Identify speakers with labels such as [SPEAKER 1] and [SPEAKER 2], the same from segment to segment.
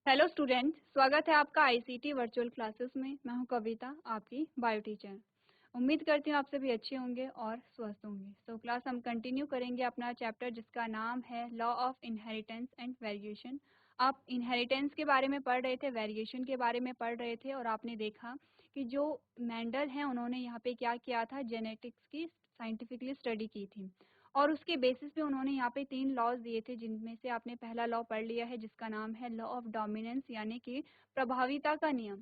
[SPEAKER 1] Hello student, स्वागत है आपका आईसीटी वर्चुअल क्लासेस में। मैं हूं कविता, आपकी बायो टीचर। उम्मीद करती हूं आप सभी अच्छे होंगे और स्वस्थ होंगे। तो क्लास हम कंटिन्यू करेंगे अपना चैप्टर जिसका नाम है law of inheritance and variation. आप इनहेरिटेंस के बारे में पढ़ रहे थे, वेरिएशन के बारे में पढ़ रहे थे और आपने देखा कि जो मेंडल हैं उन्होंने यहाँ पे क्या किया था, जेनेटिक्स की साइंटिफिकली स्टडी की थी और उसके बेसिस पे उन्होंने यहाँ पे 3 लॉज दिए थे, जिनमें से आपने पहला लॉ पढ़ लिया है जिसका नाम है लॉ ऑफ डोमिनेंस, यानी कि प्रभाविता का नियम।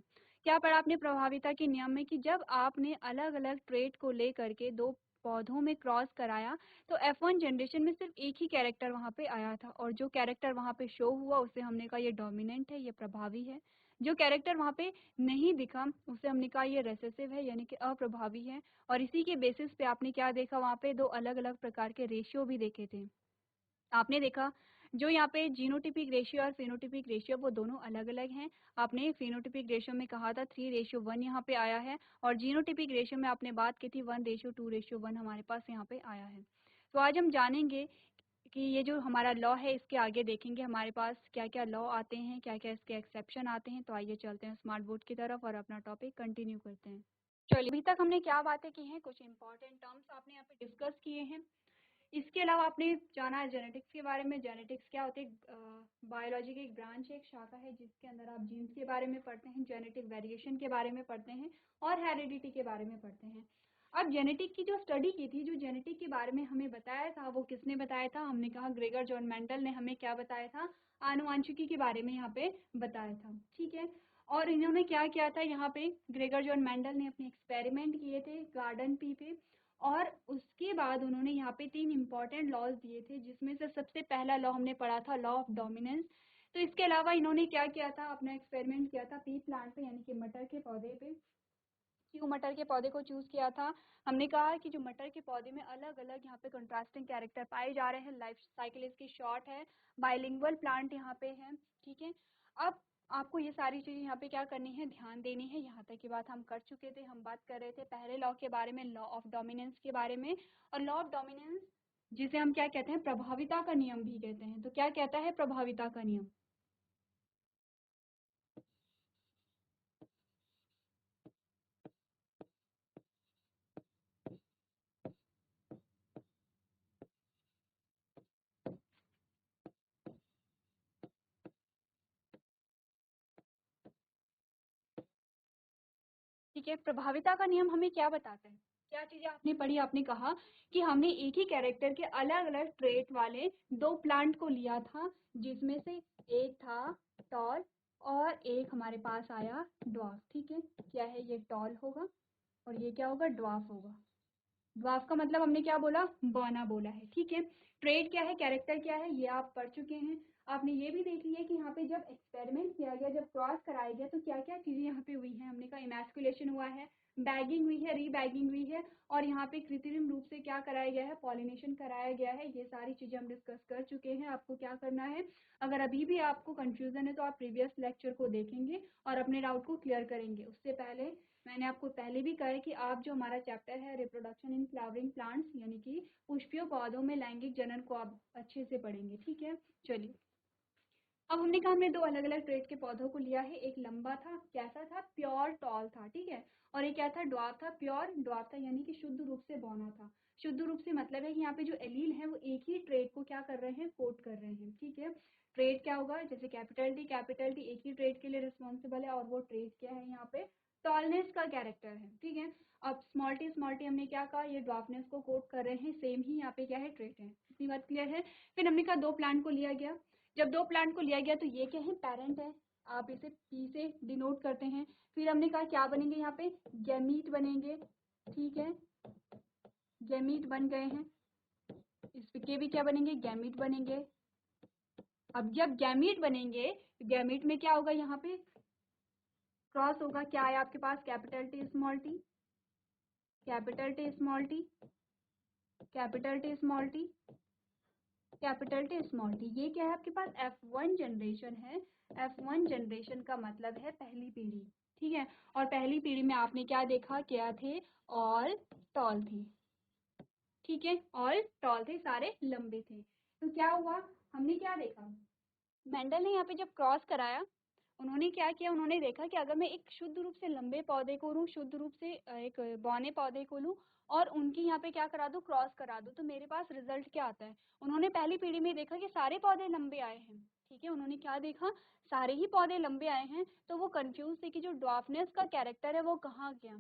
[SPEAKER 1] क्या पढ़ा आपने प्रभाविता के नियम में कि जब आपने अलग अलग ट्रेट को लेकर के दो पौधों में क्रॉस कराया तो F1 जनरेशन में सिर्फ एक ही कैरेक्टर वहां पे आया था और जो कैरेक्टर वहां पे शो हुआ उसे हमने कहा ये डोमिनेंट है, ये प्रभावी है। जो कैरेक्टर वहां पे नहीं दिखा उसे हमने कहा ये रेसेसिव है, यानी कि अप्रभावी है। और इसी के बेसिस पे आपने क्या देखा, वहां पे दो अलग अलग प्रकार के रेशियो भी देखे थे। आपने देखा जो यहाँ पे जीनोटिपिक रेशियो और फेनोटिपिक रेशियो वो दोनों अलग अलग हैं। आपने फेनोटिपिक रेशियो में कहा था 3:1 यहाँ पे आया है और जीनोटिपिक रेशियो में आपने बात की थी 1:2:1 हमारे पास यहाँ पे आया है। तो आज हम जानेंगे कि ये जो हमारा लॉ है इसके आगे देखेंगे हमारे पास क्या क्या लॉ आते हैं, क्या क्या इसके एक्सेप्शन आते हैं। तो आइए चलते हैं स्मार्ट बोर्ड की तरफ और अपना टॉपिक कंटिन्यू करते हैं। चलिए, अभी तक हमने क्या बातें की हैं, कुछ इंपॉर्टेंट टर्म्स आपने यहाँ पे डिस्कस किए हैं। इसके अलावा आपने जाना है जेनेटिक्स के बारे में। जेनेटिक्स क्या होती है, बायोलॉजी की एक ब्रांच है, एक शाखा है जिसके अंदर आप जीन्स के बारे में पढ़ते हैं, जेनेटिक वेरिएशन के बारे में पढ़ते हैं और हेरिडिटी के बारे में पढ़ते हैं। अब जेनेटिक की जो स्टडी की थी, जो जेनेटिक के बारे में हमें बताया था वो किसने बताया था, हमने कहा ग्रेगर जॉन मेंडल ने हमें क्या बताया था, आनुवांशिकी के बारे में यहाँ पे बताया था। ठीक है, और इन्होंने क्या किया था, यहाँ पे ग्रेगर जॉन मेंडल ने अपने एक्सपेरिमेंट किए थे गार्डन पी पे और उसके बाद उन्होंने यहाँ पे 3 इंपॉर्टेंट लॉज दिए थे, जिसमें से सबसे पहला लॉ हमने पढ़ा था लॉ ऑफ डोमिनेंस। तो इसके अलावा इन्होंने क्या किया था, अपना एक्सपेरिमेंट किया था पी प्लांट पे, यानी कि मटर के पौधे पे। क्यों मटर के पौधे को चूज किया था, हमने कहा कि जो मटर के पौधे में अलग अलग यहाँ पे कंट्रास्टिंग कैरेक्टर पाए जा रहे हैं, लाइफ साइकिल इसकी शॉर्ट है, बाइलिंगुअल प्लांट यहाँ पे है। ठीक है, अब आपको ये सारी चीजें यहाँ पे क्या करनी है, ध्यान देनी है। यहाँ तक की बात हम कर चुके थे, हम बात कर रहे थे पहले लॉ के बारे में, लॉ ऑफ डोमिनेंस के बारे में। और लॉ ऑफ डोमिनेंस जिसे हम क्या कहते हैं, प्रभाविता का नियम भी कहते हैं। तो क्या कहता है प्रभाविता का नियम, ठीक है। प्रभाविता का नियम हमें क्या बताता है, क्या चीजें आपने पढ़ी, आपने कहा कि हमने एक ही कैरेक्टर के अलग अलग ट्रेट वाले दो प्लांट को लिया था, जिसमें से एक था टॉल और एक हमारे पास आया ड्वार्फ। ठीक है, क्या है, ये टॉल होगा और ये क्या होगा, ड्वार्फ होगा। ड्वार्फ का मतलब हमने क्या बोला, बौना बोला है। ठीक है, ट्रेड क्या है, कैरेक्टर क्या है, ये आप पढ़ चुके हैं। आपने ये भी देख लिया कि यहाँ पे जब एक्सपेरिमेंट किया गया, जब क्रॉस कराया गया तो क्या क्या चीजें यहाँ पे हुई हैं। हमने कहा इमैस्कुलेशन हुआ है, बैगिंग हुई है, रीबैगिंग हुई है और यहाँ पे कृत्रिम रूप से क्या कराया गया है, पॉलिनेशन कराया गया है। ये सारी चीजें हम डिस्कस कर चुके हैं। आपको क्या करना है, अगर अभी भी आपको कंफ्यूजन है तो आप प्रीवियस लेक्चर को देखेंगे और अपने डाउट को क्लियर करेंगे। उससे पहले मैंने आपको पहले भी कहा है कि आप जो हमारा चैप्टर है रिप्रोडक्शन इन फ्लावरिंग प्लांट्स, यानी कि पुष्पीय पौधों में लैंगिक जनन को आप अच्छे से पढ़ेंगे। ठीक है, चलिए। अब हमने कहा हमने दो अलग अलग ट्रेट के पौधों को लिया है, एक लंबा था, कैसा था, प्योर टॉल था। ठीक है, और एक क्या था, ड्वार्फ था, प्योर ड्वार्फ था, यानी कि शुद्ध रूप से बौना था। शुद्ध रूप से मतलब है कि यहाँ पे जो एलील है वो एक ही ट्रेट को क्या कर रहे हैं, कोट कर रहे हैं। ठीक है, ट्रेट क्या होगा, जैसे कैपिटल टी एक ही ट्रेट के लिए रिस्पॉन्सिबल है और वो ट्रेट क्या है, यहाँ पे टॉलनेस का कैरेक्टर है। ठीक है, अब स्मॉल टी हमने क्या कहा, ये ड्वार्फनेस को कोट कर रहे हैं, सेम ही यहाँ पे क्या है, ट्रेट है। इतनी बात क्लियर है। फिर हमने कहा दो प्लांट को लिया गया, जब दो प्लांट को लिया गया तो ये क्या है, पेरेंट है, आप इसे पी से डिनोट करते हैं। फिर हमने कहा क्या बनेंगे, यहाँ पे गैमीट बनेंगे। ठीक है, गैमीट बन गए हैं, इसके भी क्या बनेंगे, गैमीट बनेंगे। अब जब गैमीट बनेंगे तो गैमीट में क्या होगा, यहाँ पे क्रॉस होगा, क्या आया आपके पास, capital T small T, capital T small T, capital T small T, capital T small T. ये क्या है आपके पास, F1 जनरेशन है। F1 जनरेशन का मतलब है पहली पीढ़ी। ठीक है, और पहली पीढ़ी में आपने क्या देखा, क्या थे, ऑल टॉल थे। ठीक है, ऑल टॉल थे, सारे लंबे थे। तो क्या हुआ, हमने क्या देखा, मेंडल ने यहाँ पे जब क्रॉस कराया उन्होंने क्या किया, उन्होंने देखा कि अगर मैं एक शुद्ध रूप से लंबे पौधे को लूँ, शुद्ध रूप से एक बौने पौधे को लूँ और उनकी यहाँ पे क्या करा दूँ, क्रॉस करा दूँ, तो मेरे पास रिजल्ट क्या आता है। उन्होंने पहली पीढ़ी में देखा कि सारे पौधे लंबे आए हैं, ठीक है, उन्होंने क्या देखा, सारे ही पौधे लंबे आए हैं, तो वो कंफ्यूज थे कि जो ड्वार्फनेस का कैरेक्टर है वो कहाँ गया।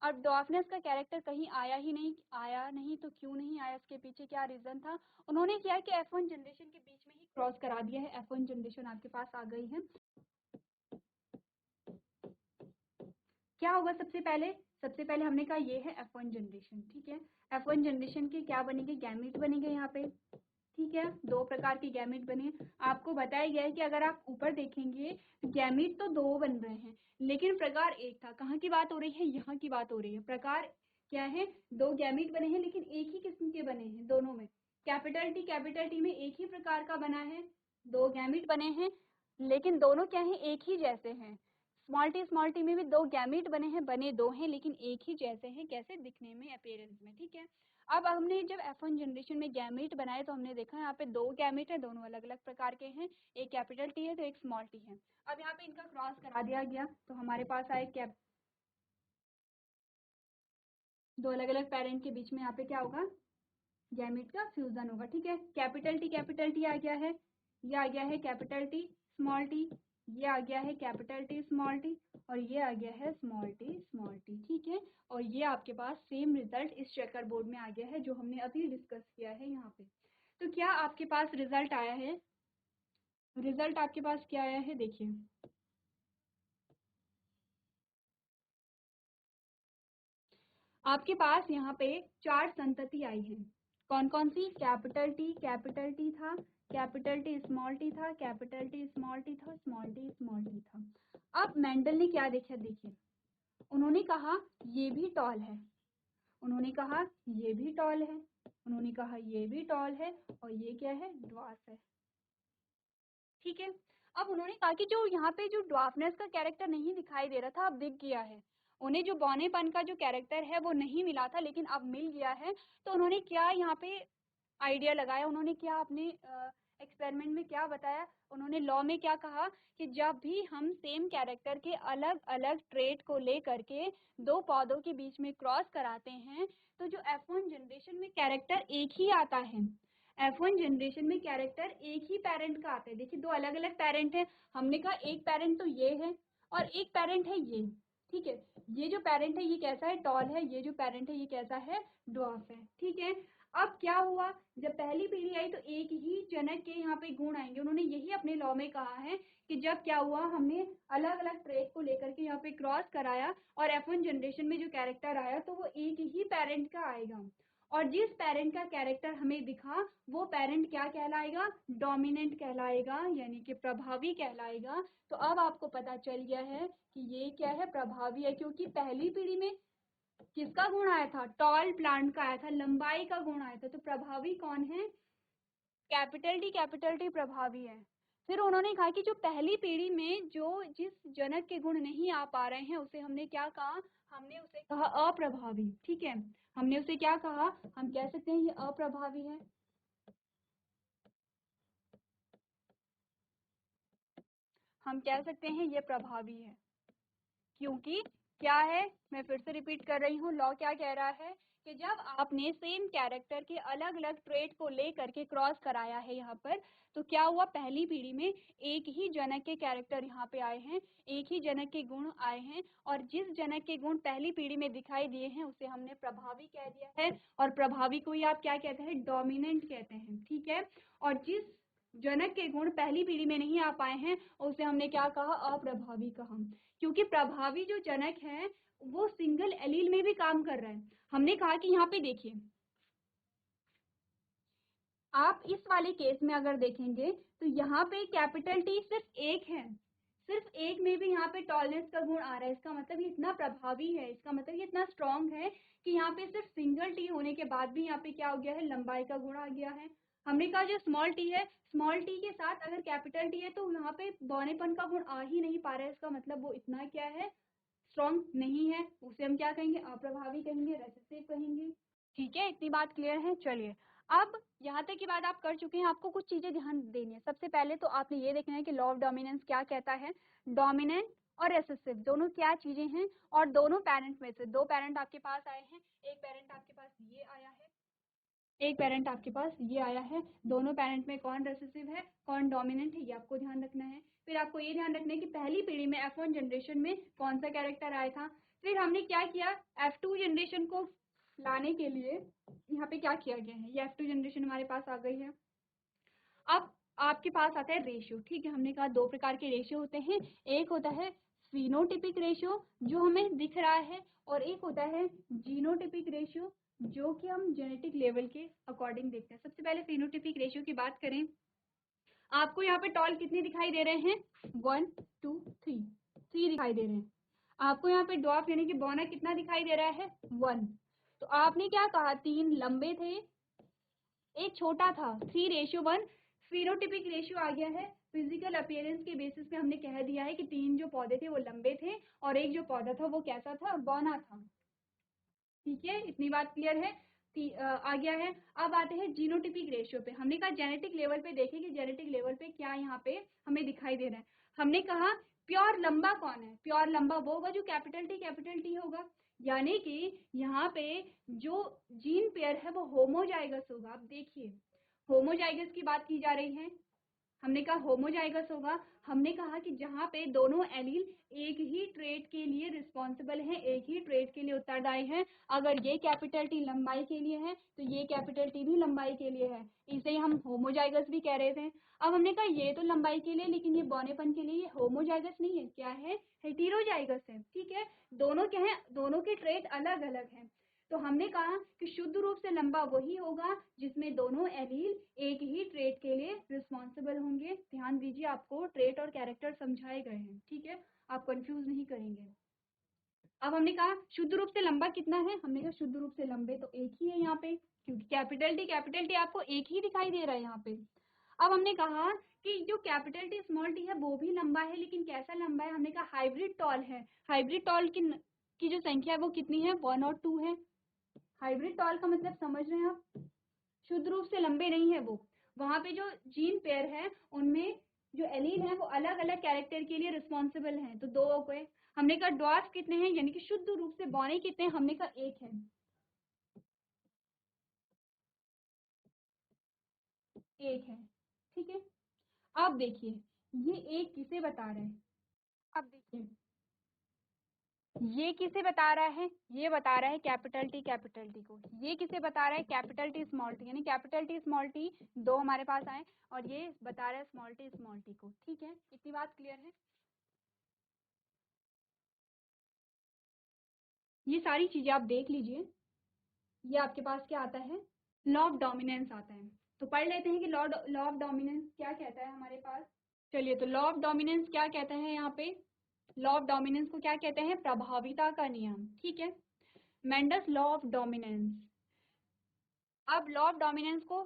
[SPEAKER 1] अब ड्वार्फनेस का कैरेक्टर कहीं आया ही नहीं, आया नहीं तो क्यों नहीं आया, इसके पीछे क्या रीजन था। उन्होंने क्या कि F1 जनरेशन के बीच में ही क्रॉस करा दिया है। F1 जनरेशन आपके पास आ गई है। क्या होगा सबसे पहले हमने कहा ये है F1 जनरेशन, ठीक है। F1 जनरेशन के क्या बनेंगे, गैमेट बनेंगे यहाँ पे, ठीक है, दो प्रकार के गैमेट बने। आपको बताया गया है कि अगर आप ऊपर देखेंगे गैमेट तो दो बन रहे हैं लेकिन प्रकार एक था। कहाँ की बात हो रही है, यहाँ की बात हो रही है। प्रकार क्या है, दो गैमेट बने हैं लेकिन एक ही किस्म के बने हैं दोनों में। कैपिटल टी में एक ही प्रकार का बना है, दो गैमेट बने हैं लेकिन दोनों क्या है, एक ही जैसे हैं। स्मॉल टी में भी दो गैमेट बने हैं, बने दो हैं लेकिन एक ही जैसे हैं, कैसे दिखने में, अपीयरेंस में, ठीक है। अब हमने जब F1 जनरेशन में गैमेट बनाए तो हमने देखा यहाँ पे दो गैमेट है, दोनों अलग अलग प्रकार के हैं, एक कैपिटल टी है तो एक स्मॉल टी है। अब यहाँ पे इनका क्रॉस करा दिया गया तो हमारे पास आए दो अलग अलग पेरेंट के बीच में यहाँ पे क्या होगा, गैमेट का फ्यूजन होगा, ठीक है। कैपिटल टी आ गया है, ये आ गया है कैपिटल टी स्मॉल टी, ये आ गया है कैपिटल टी स्मॉल टी और ये आ गया है स्मॉल टी, ठीक है। और ये आपके पास सेम रिजल्ट इस चेकर बोर्ड में आ गया है जो हमने अभी डिस्कस किया है यहाँ पे। तो क्या आपके पास रिजल्ट आया है, रिजल्ट आपके पास क्या आया है, देखिए आपके पास यहाँ पे चार संतति आई है। कौन कौन सी, कैपिटल टी था, कैपिटल टी स्मॉल टी था, कैपिटल टी स्मॉल टी था, स्मॉल टी था। अब मेंडल ने क्या देखा, देखिए उन्होंने कहा ये भी टॉल है, उन्होंने कहा ये भी टॉल है, उन्होंने कहा ये भी टॉल है और ये क्या है, ड्वार्फ है, ठीक है। अब उन्होंने कहा कि जो यहाँ पे जो ड्वार्फनेस का कैरेक्टर नहीं दिखाई दे रहा था अब दिख गया है, उन्हें जो बौनेपन का जो कैरेक्टर है वो नहीं मिला था लेकिन अब मिल गया है। तो उन्होंने क्या यहाँ पे आइडिया लगाया, उन्होंने क्या अपने एक्सपेरिमेंट में क्या बताया, उन्होंने लॉ में क्या कहा कि जब भी हम सेम कैरेक्टर के अलग अलग ट्रेट को ले करके दो पौधों के बीच में क्रॉस कराते हैं तो जो F1 जनरेशन में कैरेक्टर एक ही आता है, F1 जनरेशन में कैरेक्टर एक ही पेरेंट का आता है। देखिए दो अलग अलग पेरेंट है, हमने कहा एक पेरेंट तो ये है और एक पेरेंट है ये, ठीक है। ये जो पेरेंट है ये कैसा है, टॉल है, ये जो पेरेंट है ये कैसा है, ड्वार्फ है, ठीक है। अब क्या हुआ, जब पहली पीढ़ी आई तो एक ही जनक के यहाँ पे गुण आएंगे, उन्होंने यही अपने लॉ में कहा है कि जब क्या हुआ हमने अलग अलग ट्रेट को लेकर के यहाँ पे क्रॉस कराया और F1 जनरेशन में जो कैरेक्टर आया तो वो एक ही पेरेंट का आएगा और जिस पेरेंट का कैरेक्टर हमें दिखा वो पेरेंट क्या कहलाएगा, डोमिनेंट कहलाएगा, यानी कि प्रभावी कहलाएगा। तो अब आपको पता चल गया है कि ये क्या है, प्रभावी है, क्योंकि पहली पीढ़ी में किसका गुण आया था, टॉल प्लांट का आया था, लंबाई का गुण आया था। तो प्रभावी कौन है, कैपिटल टी प्रभावी है। फिर उन्होंने कहा कि जो पहली पीढ़ी में जो जिस जनक के गुण नहीं आ पा रहे हैं उसे हमने क्या कहा, हमने उसे कहा अप्रभावी, ठीक है। हमने उसे क्या कहा, हम कह सकते हैं ये अप्रभावी है, हम कह सकते हैं ये प्रभावी है। क्योंकि क्या है, मैं फिर से रिपीट कर रही हूँ, लॉ क्या कह रहा है कि जब आपने सेम कैरेक्टर के अलग अलग ट्रेट को ले करके क्रॉस कराया है यहाँ पर तो क्या हुआ, पहली पीढ़ी में एक ही जनक के कैरेक्टर यहाँ पे आए हैं, एक ही जनक के गुण आए हैं और जिस जनक के गुण पहली पीढ़ी में दिखाई दिए हैं उसे हमने प्रभावी कह दिया है और प्रभावी को ही आप क्या कहते हैं, डोमिनेंट कहते हैं, ठीक है। और जिस जनक के गुण पहली पीढ़ी में नहीं आ पाए हैं उसे हमने क्या कहा, अप्रभावी कहा। क्योंकि प्रभावी जो जनक है वो सिंगल एलील में भी काम कर रहा है। हमने कहा कि यहाँ पे देखिए आप इस वाले केस में अगर देखेंगे तो यहाँ पे कैपिटल टी सिर्फ एक है, सिर्फ एक में भी यहाँ पे टॉलरेंस का गुण आ रहा है, इसका मतलब ये इतना प्रभावी है, इसका मतलब ये इतना स्ट्रॉन्ग है कि यहाँ पे सिर्फ सिंगल टी होने के बाद भी यहाँ पे क्या हो गया है, लंबाई का गुण आ गया है। हमने कहा जो स्मॉल टी है, स्मॉल टी के साथ अगर कैपिटल टी है तो यहाँ पे बौनेपन का गुण आ ही नहीं पा रहा है, इसका मतलब वो इतना क्या है, स्ट्रॉन्ग नहीं है, उसे हम क्या कहेंगे, अप्रभावी कहेंगे, रेसेसिव कहेंगे, ठीक है। इतनी बात क्लियर है। चलिए अब यहाँ तक की बात आप कर चुके हैं, आपको कुछ चीजें ध्यान देनी है। सबसे पहले तो आपने ये देखना है कि लॉ ऑफ डोमिनेंस क्या कहता है। डोमिनेंट और रेसेसिव दोनों क्या चीजें हैं, और दोनों पेरेंट में से दो पेरेंट आपके पास आए हैं, एक पेरेंट आपके पास ये आया है, एक पेरेंट आपके पास ये आया है। दोनों पेरेंट में कौन रेसेसिव है, कौन डोमिनेंट है, ये आपको ध्यान रखना है। फिर आपको ये ध्यान रखना है कि पहली पीढ़ी में F1 जनरेशन में कौन सा कैरेक्टर आया था। फिर हमने क्या किया, F2 जनरेशन को लाने के लिए यहाँ पे क्या किया गया है, ये F2 जनरेशन हमारे पास आ गई है। अब आपके पास आता है रेशियो, ठीक है। हमने कहा दो प्रकार के रेशियो होते हैं, एक होता है फिनोटिपिक रेशियो जो हमें दिख रहा है, और एक होता है जीनोटिपिक रेशियो जो कि हम जेनेटिक लेवल के अकॉर्डिंग देखते हैं। सबसे पहले फिनोटिपिक रेशियो की बात करें, आपको यहाँ पे टॉल कितने दिखाई दे रहे हैं, 1 2 3 3 दिखाई दे रहे हैं। आपको यहाँ पे ड्वार्फ यानी कि बौना कितना दिखाई दे रहा है, 1। तो आपने क्या कहा, 3 लंबे थे, एक छोटा था, 3:1। फिनोटिपिक रेशियो आ गया है। फिजिकल अपीयरेंस के बेसिस पे हमने कह दिया है कि 3 जो पौधे थे वो लंबे थे, और एक जो पौधा था वो कैसा था, बौना था। ठीक है, इतनी बात क्लियर है। आ गया है। अब आते हैं जीनोटिपिक रेशियो पे। हमने कहा जेनेटिक लेवल पे देखें कि जेनेटिक लेवल पे क्या यहाँ पे हमें दिखाई दे रहा है। हमने कहा प्योर लंबा कौन है, प्योर लंबा वो होगा जो कैपिटल टी होगा, यानी कि यहाँ पे जो जीन पेयर है वो होमोजाइगस होगा। अब देखिए होमोजाइगस की बात की जा रही है, हमने कहा होमोजाइगस होगा। हमने कहा कि जहाँ पे दोनों एलील एक ही ट्रेट के लिए रिस्पॉन्सिबल हैं, एक ही ट्रेट के लिए उत्तरदायी हैं। अगर ये कैपिटल टी लंबाई के लिए है तो ये कैपिटल टी भी लंबाई के लिए है, इसे हम होमोजाइगस भी कह रहे थे। अब हमने कहा ये तो लंबाई के लिए, लेकिन ये बौनेपन के लिए ये होमोजाइगस नहीं है, क्या है, हेटेरोजाइगस है। ठीक है, दोनों क्या है, दोनों के ट्रेट अलग अलग हैं। तो हमने कहा कि शुद्ध रूप से लंबा वही होगा जिसमें दोनों एलील एक ही ट्रेट के लिए रिस्पॉन्सिबल होंगे। ध्यान दीजिए, आपको ट्रेट और कैरेक्टर समझाए गए हैं, ठीक है, आप कंफ्यूज नहीं करेंगे। अब हमने कहा शुद्ध रूप से लंबा कितना है, हमने कहा शुद्ध रूप से लंबे तो एक ही है यहाँ पे, क्योंकि कैपिटल टी आपको एक ही दिखाई दे रहा है यहाँ पे। अब हमने कहा कि जो कैपिटल टी स्मॉल टी है वो भी लंबा है, लेकिन कैसा लंबा है, हमने कहा हाइब्रिड टॉल है। हाइब्रिड टॉल की जो संख्या है वो कितनी है, 1 और 2 है। हाइब्रिड टॉल का मतलब समझ रहे हैं आप, शुद्ध रूप से लंबे नहीं है वो, वहां पे जो जीन पेयर है उनमें जो एलील है वो अलग अलग कैरेक्टर के लिए रिस्पॉन्सिबल हैं, तो 2 हो गए। हमने कहा ड्वार्फ कितने हैं, यानी कि शुद्ध रूप से बौने कितने हैं, हमने कहा 1 है, 1 है। ठीक है, अब देखिए ये एक किसे बता रहे हैं, अब देखिए ये किसे बता रहा है, ये बता रहा है कैपिटल टी को। ये किसे बता रहा है, कैपिटल टी स्मॉल टी, यानी कैपिटल टी स्मॉल टी दो हमारे पास आए, और ये बता रहा है स्मॉल टी को। ठीक है, इतनी बात क्लियर है। ये सारी चीजें आप देख लीजिए। ये आपके पास क्या आता है, लॉ ऑफ डोमिनेंस आता है। तो पढ़ लेते हैं कि लॉ ऑफ डोमिनेंस क्या कहता है हमारे पास। चलिए, तो लॉ ऑफ डोमिनेंस क्या कहता है यहाँ पे, लॉ ऑफ डोमिनेंस को क्या कहते हैं, प्रभाविता का नियम। ठीक है, मेंडल्स लॉ ऑफ डोमिनेंस। अब लॉ ऑफ डोमिनेंस को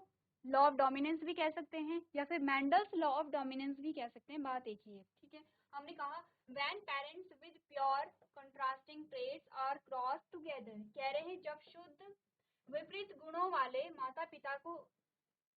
[SPEAKER 1] लॉ ऑफ डोमिनेंस भी कह सकते हैं, या फिर मेंडल्स लॉ ऑफ डोमिनेंस भी कह सकते हैं, बात एक ही है। ठीक है, हमने कहा when parents with pure contrasting traits are cross together, कह रहे हैं जब शुद्ध विपरीत गुणों वाले माता पिता को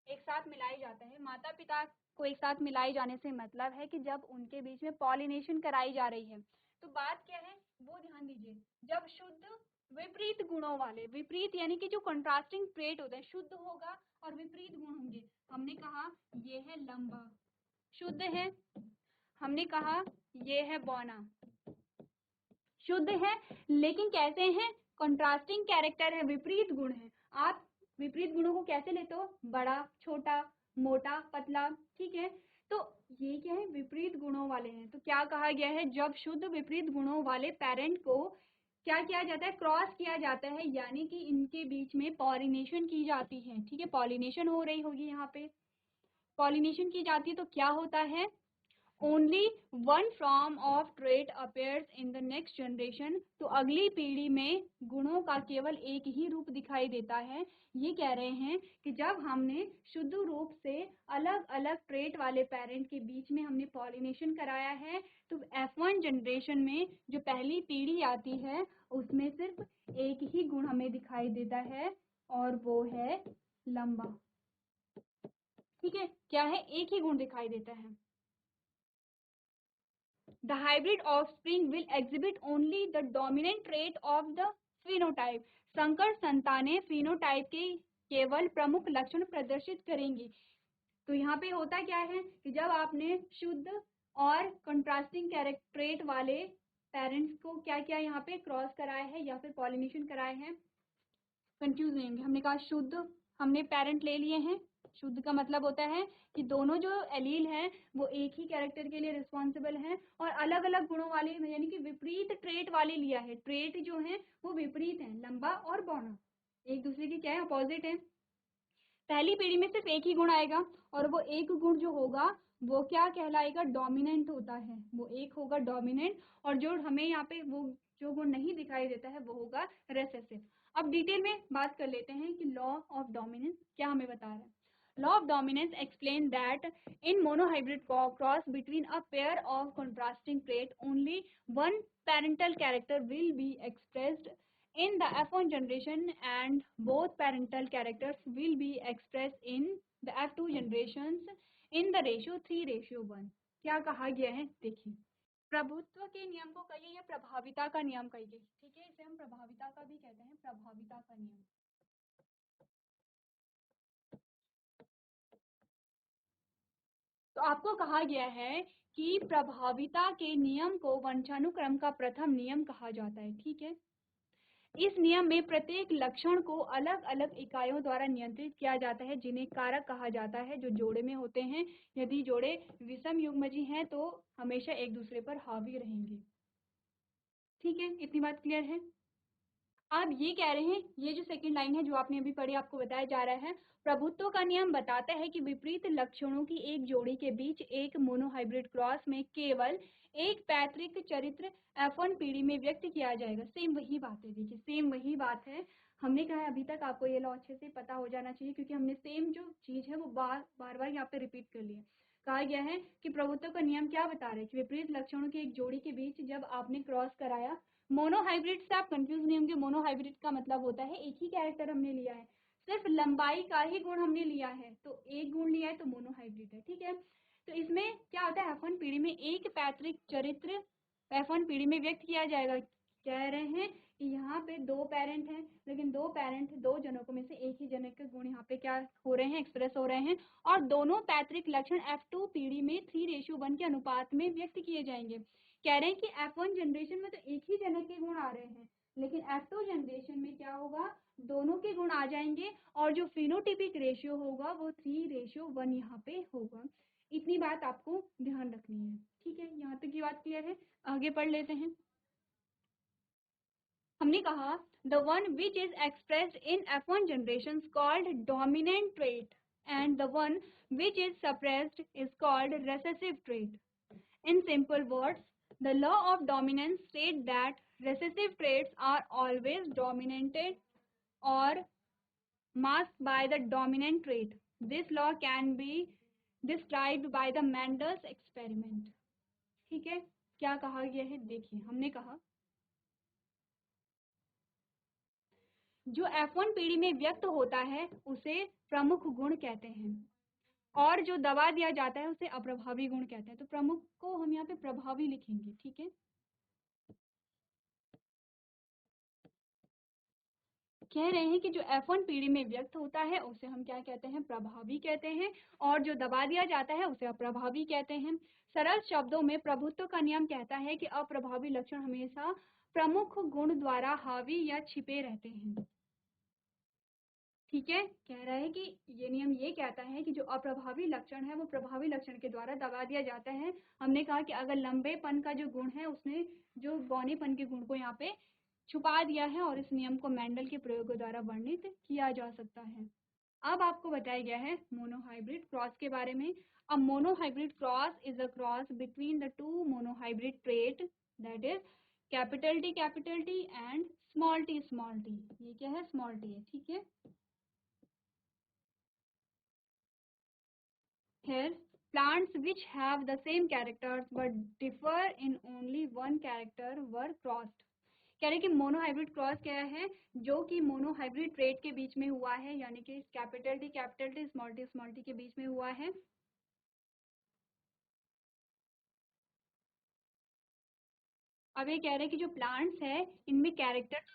[SPEAKER 1] एक साथ मिलाए जाते हैं। माता पिता को एक साथ मिलाए जाने से मतलब है कि जब उनके बीच में पॉलिनेशन कराई जा रही है। तो बात क्या है वो ध्यान दीजिए, जब शुद्ध विपरीत गुणों वाले, विपरीत यानी कि जो कंट्रास्टिंग ट्रेट होते हैं, शुद्ध होगा और विपरीत गुण होंगे। हमने कहा ये है लंबा, शुद्ध है। हमने कहा ये है बौना, शुद्ध है, लेकिन कैसे हैं, कंट्रास्टिंग कैरेक्टर है, विपरीत गुण है। आप विपरीत गुणों को कैसे लेते हो, बड़ा, छोटा, मोटा, पतला। ठीक है, तो ये क्या है, विपरीत गुणों वाले हैं। तो क्या कहा गया है, जब शुद्ध विपरीत गुणों वाले पेरेंट को क्या किया जाता है, क्रॉस किया जाता है, यानी कि इनके बीच में पॉलिनेशन की जाती है। ठीक है, पॉलिनेशन हो रही होगी, यहाँ पे पॉलिनेशन की जाती है, तो क्या होता है, only one form of trait appears in the next generation, तो अगली पीढ़ी में गुणों का केवल एक ही रूप दिखाई देता है। ये कह रहे हैं कि जब हमने शुद्ध रूप से अलग अलग ट्रेट वाले पेरेंट के बीच में हमने पॉलिनेशन कराया है, तो F1 जनरेशन में जो पहली पीढ़ी आती है उसमें सिर्फ एक ही गुण हमें दिखाई देता है, और वो है लंबा। ठीक है, क्या है, एक ही गुण दिखाई देता है। The hybrid offspring will exhibit only the dominant trait of the phenotype. संकर संतानें phenotype के केवल प्रमुख लक्षण प्रदर्शित करेंगी। तो यहाँ पे होता क्या है कि जब आपने शुद्ध और कंट्रास्टिंग कैरेक्टरेट वाले पेरेंट्स को क्या क्या यहाँ पे क्रॉस कराया है या फिर पॉलिनेशन कराए हैं, कंफ्यूज नहीं होंगे। हमने कहा शुद्ध, हमने पेरेंट ले लिए हैं। शुद्ध का मतलब होता है कि दोनों जो एलील हैं वो एक ही कैरेक्टर के लिए रिस्पॉन्सिबल हैं और अलग अलग गुणों वाले, यानी कि विपरीत ट्रेट वाले लिया है। ट्रेट जो है वो विपरीत है, लंबा और बौना एक दूसरे की क्या है, अपोजिट है। पहली पीढ़ी में सिर्फ एक ही गुण आएगा और वो एक गुण जो होगा वो क्या कहलाएगा, डोमिनेंट होता है, वो एक होगा डोमिनेंट। और जो हमें यहाँ पे वो जो गुण नहीं दिखाई देता है वो होगा रेसेसिव। अब डिटेल में बात कर लेते हैं कि लॉ ऑफ डोमिनेंस क्या हमें बता रहा है। Law of dominance explain that in monohybrid cross between a pair of contrasting trait only one parental character will be expressed in the F1 generation and both parental characters will be expressed in the F2 generations in the ratio 3:1। क्या कहा गया है देखिए, प्रभुत्व के नियम को कहिए या प्रभाविता का नियम कहिए, ठीक है, इसे हम प्रभाविता का भी कहते हैं, प्रभाविता का नियम। तो आपको कहा गया है कि प्रभाविता के नियम को वंशानुक्रम का प्रथम नियम कहा जाता है। ठीक है, इस नियम में प्रत्येक लक्षण को अलग अलग इकाइयों द्वारा नियंत्रित किया जाता है जिन्हें कारक कहा जाता है, जो जोड़े में होते हैं। यदि जोड़े विषम युग्मजी हैं तो हमेशा एक दूसरे पर हावी रहेंगे। ठीक है, इतनी बात क्लियर है। आप ये कह रहे हैं, ये जो सेकंड लाइन है जो आपने अभी पढ़ी, आपको बताया जा रहा है प्रभुत्व का नियम बताता है कि विपरीत लक्षणों की एक जोड़ी के बीच एक मोनोहाइब्रिड क्रॉस में केवल एक पैतृक चरित्र F1 पीढ़ी में व्यक्त किया जाएगा। सेम वही बात है, देखिए सेम वही बात है। हमने कहा है अभी तक आपको ये लॉ अच्छे से पता हो जाना चाहिए क्योंकि हमने सेम जो चीज है वो बार बार यहाँ पे रिपीट कर लिया। कहा गया है कि प्रभुत्व का नियम क्या बता रहे हैं कि विपरीत लक्षणों की एक जोड़ी के बीच जब आपने क्रॉस कराया, मोनोहाइब्रिड से आप कंफ्यूज नहीं होंगे। मोनोहाइब्रिड का मतलब होता है एक ही कैरेक्टर हमने लिया है, सिर्फ लंबाई का ही गुण हमने लिया है, तो एक गुण लिया है तो मोनोहाइब्रिड है। ठीक है, तो इसमें क्या होता है, F1 पीढ़ी में एक पैतृक चरित्र F1 पीढ़ी में व्यक्त किया जाएगा। कह रहे हैं कि यहाँ पे दो पेरेंट हैं, लेकिन दो पेरेंट दो जनकों में से एक ही जनक के गुण यहाँ पे क्या हो रहे हैं, एक्सप्रेस हो रहे हैं, और दोनों पैतृक लक्षण F2 पीढ़ी में 3:1 के अनुपात में व्यक्त किए जाएंगे। कह रहे हैं कि F1 जनरेशन में तो एक ही जनक के गुण आ रहे हैं, लेकिन F2 जनरेशन में क्या होगा, दोनों के गुण आ जाएंगे और जो फिनोटिपिक रेशियो होगा वो 3:1 यहाँ पे होगा। इतनी बात आपको ध्यान रखनी है। ठीक है, यहाँ तक की बात क्लियर है। आगे पढ़ लेते हैं। हमने कहा the one which is expressed in F1 generations called dominant trait and the one which is suppressed is called recessive trait. In simple words, the law of dominance states that recessive traits are always dominated or masked by the dominant trait. This law can be described by the Mendel's experiment. ठीक है, क्या कहा गया है देखिए, हमने कहा जो F1 पीढ़ी में व्यक्त होता है उसे प्रमुख गुण कहते हैं और जो दबा दिया जाता है उसे अप्रभावी गुण कहते हैं। तो प्रमुख को हम यहाँ पे प्रभावी लिखेंगे। ठीक है, कह रहे हैं कि जो F1 पीढ़ी में व्यक्त होता है उसे हम क्या कहते हैं, प्रभावी कहते हैं, और जो दबा दिया जाता है उसे अप्रभावी कहते हैं। सरल शब्दों में प्रभुत्व का नियम कहता है कि अप्रभावी लक्षण हमेशा प्रमुख गुण द्वारा हावी या छिपे रहते हैं। ठीक है, कह रहा है कि ये नियम ये कहता है कि जो अप्रभावी लक्षण है वो प्रभावी लक्षण के द्वारा दबा दिया जाता है। हमने कहा कि अगर लंबेपन का जो गुण है उसने जो बौनेपन के गुण को यहाँ पे छुपा दिया है और इस नियम को मेंडल के प्रयोगों द्वारा वर्णित किया जा सकता है। अब आपको बताया गया है मोनोहाइब्रिड क्रॉस के बारे में। A monohybrid cross is a cross between the two monohybrid trait, that is capital T and small T. ये क्या है, स्मॉल टी है। ठीक है, here plants which have the same characters but differ in only one character were crossed। कह रहे कि monohybrid cross क्या है, जो कि मोनोहाइब्रिड ट्रेट के बीच में हुआ है, यानी कि कैपिटल टी स्मॉल टी के बीच में हुआ है। अब ये कह रहे हैं कि जो प्लांट्स है इनमें कैरेक्टर तो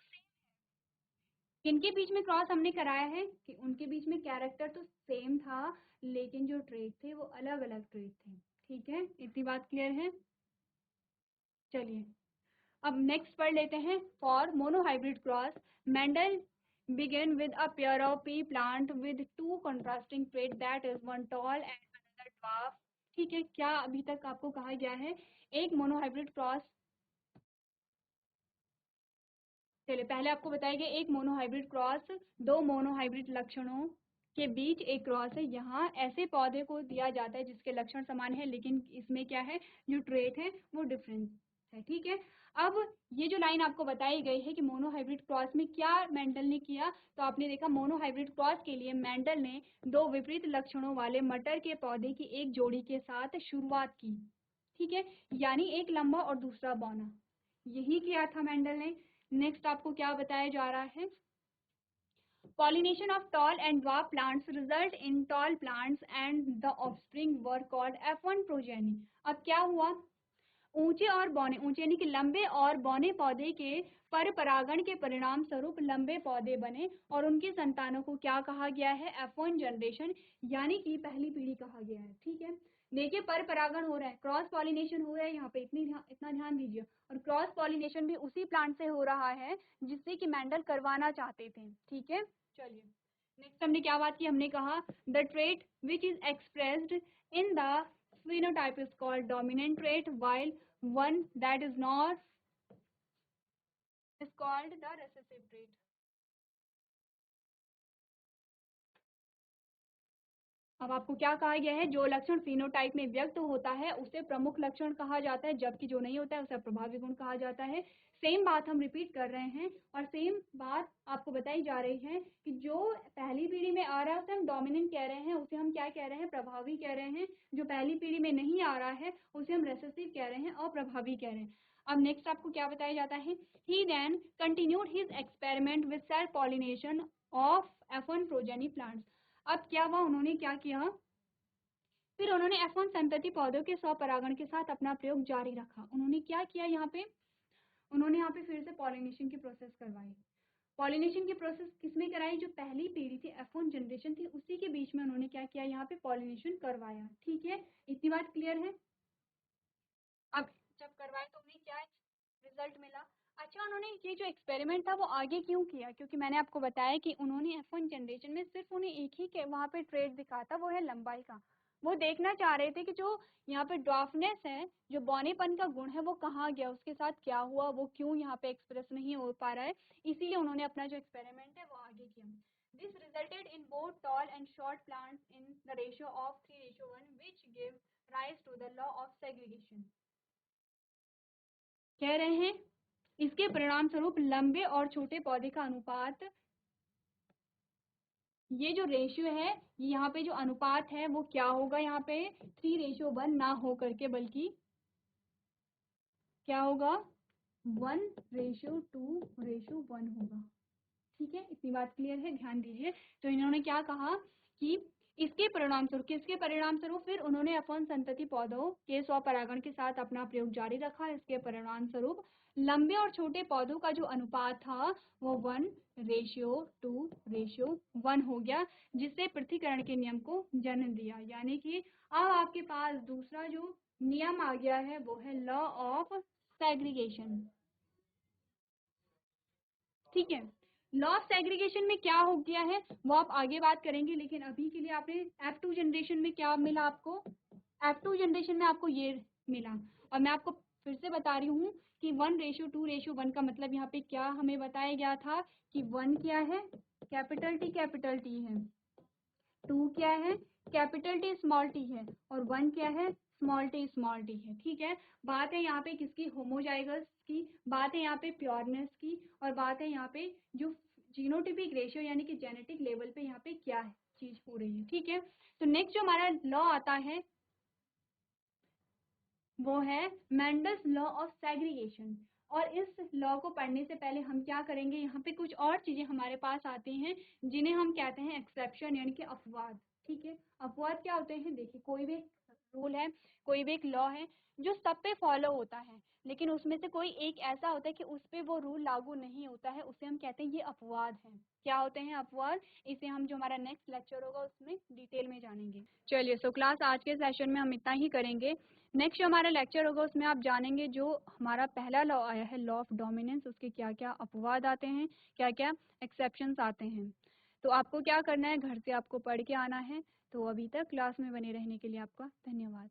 [SPEAKER 1] किनके बीच में क्रॉस हमने कराया है कि उनके बीच में कैरेक्टर तो सेम था, लेकिन जो ट्रेट थे वो अलग अलग ट्रेट थे। ठीक है, इतनी बात क्लियर है। चलिए अब नेक्स्ट पढ़ लेते हैं। For monohybrid cross Mendel began with a pair of pea plant with two contrasting traits, that is one tall and another dwarf। ठीक है, क्या अभी तक आपको कहा गया है एक मोनोहाइब्रिड क्रॉस, चलिए पहले आपको बताया गया एक मोनोहाइब्रिड क्रॉस दो मोनोहाइब्रिड लक्षणों के बीच एक क्रॉस है। यहाँ ऐसे पौधे को दिया जाता है जिसके लक्षण समान है, लेकिन इसमें क्या है, जो ट्रेट है वो डिफरेंस है। ठीक है, अब ये जो लाइन आपको बताई गई है कि मोनोहाइब्रिड क्रॉस में क्या मेंडल ने किया, तो आपने देखा मोनोहाइब्रिड क्रॉस के लिए मेंडल ने दो विपरीत लक्षणों वाले मटर के पौधे की एक जोड़ी के साथ शुरुआत की। ठीक है, यानी एक लंबा और दूसरा बौना, यही किया था मेंडल ने। नेक्स्ट आपको क्या बताया जा रहा है, pollination of tall and dwarf plants result in tall plants and the offspring were called F1 progeny। अब क्या हुआ, ऊंचे और बौने, ऊंचे यानी कि लंबे और बौने पौधे के पर परागण के परिणाम स्वरूप लंबे पौधे बने और उनकी संतानों को क्या कहा गया है, F1 जनरेशन, यानी कि पहली पीढ़ी कहा गया है। ठीक है, देखिए पर परागण हो रहा है, क्रॉस पॉलिनेशन हो रहा है, यहाँ पे इतना ध्यान दीजिए। और क्रॉस पॉलिनेशन भी उसी प्लांट से हो रहा है जिससे कि मेंडल करवाना चाहते थे। ठीक है, चलिए नेक्स्ट हमने क्या बात की, हमने कहा the trait which is expressed in the phenotype is called dominant trait, while one that is not is called the recessive trait। अब आपको क्या कहा गया है, जो लक्षण फिनोटाइप में व्यक्त होता है उसे प्रमुख लक्षण कहा जाता है, जबकि जो नहीं होता है उसे प्रभावी गुण कहा जाता है। सेम बात हम रिपीट कर रहे हैं और सेम बात आपको बताई जा रही है कि जो पहली पीढ़ी में आ रहा है उसे हम डोमिनेंट कह रहे हैं, उसे हम क्या कह रहे हैं, प्रभावी कह रहे हैं। जो पहली पीढ़ी में नहीं आ रहा है उसे हम रेसेसिव कह रहे हैं, अप्रभावी कह रहे हैं। अब नेक्स्ट आपको क्या बताया जाता है, he then continued his experiment with self pollination of F1 progeny plants. अब क्या हुआ, उन्होंने क्या किया, फिर उन्होंने F1 संतति पौधों के स्वपरागण के साथ अपना प्रयोग जारी रखा। उन्होंने क्या किया, यहाँ पे उन्होंने यहाँ पे फिर से पॉलिनेशन की प्रोसेस करवाई। पॉलिनेशन की प्रोसेस किसमें कराई, जो पहली पीढ़ी थी F1 जनरेशन थी उसी के बीच में उन्होंने क्या किया, यहाँ पे पॉलिनेशन करवाया। ठीक है, इतनी बात क्लियर है। अब जब करवाए तो उन्हें क्या रिजल्ट मिला। अच्छा, उन्होंने ये जो एक्सपेरिमेंट था वो आगे क्यों किया, क्योंकि मैंने आपको बताया कि उन्होंने F1 जनरेशन में सिर्फ उन्हें एक ही के वहाँ पे ट्रेड दिखा था, वो है लंबाई का। वो देखना चाह रहे थे कि जो यहाँ पे ड्वार्फनेस है, जो बौनेपन का गुण है, वो कहाँ गया, उसके साथ क्या हुआ, वो क्यों यहाँ पे एक्सप्रेस नहीं हो पा रहा है, इसीलिए उन्होंने अपना जो एक्सपेरिमेंट है वो आगे किया। This resulted in both tall and short plants in the ratio of 3:1 which give rise to the law of segregation। कह रहे हैं इसके परिणाम स्वरूप लंबे और छोटे पौधे का अनुपात, ये जो रेशियो है, यहाँ पे जो अनुपात है वो क्या होगा, यहाँ पे 3:1 ना हो करके बल्कि क्या होगा, 1:2:1 होगा। ठीक है, इतनी बात क्लियर है, ध्यान दीजिए। तो इन्होंने क्या कहा कि इसके परिणाम स्वरूप, किसके परिणाम स्वरूप, फिर उन्होंने F1 संतति पौधों के स्वपरागण के साथ अपना प्रयोग जारी रखा। इसके परिणाम स्वरूप लंबे और छोटे पौधों का जो अनुपात था वो 1:2:1 हो गया, जिससे पृथक्करण के नियम को जन्म दिया। यानी कि अब आपके पास दूसरा जो नियम आ गया है वो है लॉ ऑफ सेग्रीगेशन। ठीक है, लॉ ऑफ सेग्रीगेशन में क्या हो गया है वो आप आगे बात करेंगे, लेकिन अभी के लिए आपने F2 जनरेशन में क्या मिला आपको, F2 जनरेशन में आपको ये मिला। और मैं आपको फिर से बता रही हूँ कि 1:2:1 का मतलब यहाँ पे क्या हमें बताया गया था कि 1 क्या है, कैपिटल टी है, 2 क्या है, कैपिटल टी स्मॉल टी है, और 1 क्या है, स्मॉल टी है। ठीक है, बात है यहाँ पे किसकी, होमोजाइगस की, बात है यहाँ पे प्योरनेस की, और बात है यहाँ पे जो जीनोटिपिक रेशियो यानी कि जेनेटिक लेवल पे यहाँ पे क्या है चीज हो रही है। ठीक है, तो नेक्स्ट जो हमारा लॉ आता है वो है मेंडल्स लॉ ऑफ सेग्रीगेशन। और इस लॉ को पढ़ने से पहले हम क्या करेंगे, यहाँ पे कुछ और चीज़ें हमारे पास आती हैं जिन्हें हम कहते हैं एक्सेप्शन यानी कि अपवाद। ठीक है, अपवाद क्या होते हैं? देखिए, कोई भी रूल है, कोई भी एक लॉ है जो सब पे फॉलो होता है, लेकिन उसमें से कोई एक ऐसा होता है कि उस पे वो रूल लागू नहीं होता है, उसे हम कहते हैं ये अपवाद है। क्या होते हैं अपवाद? इसे हम जो हमारा नेक्स्ट लेक्चर होगा उसमें डिटेल में जानेंगे। चलिए, सो क्लास आज के सेशन में हम इतना ही करेंगे। नेक्स्ट जो हमारा लेक्चर होगा उसमें आप जानेंगे जो हमारा पहला लॉ आया है, लॉ ऑफ डोमिनेंस, उसके क्या क्या अपवाद आते हैं, क्या क्या एक्सेप्शंस आते हैं। तो आपको क्या करना है, घर से आपको पढ़ के आना है। तो अभी तक क्लास में बने रहने के लिए आपका धन्यवाद।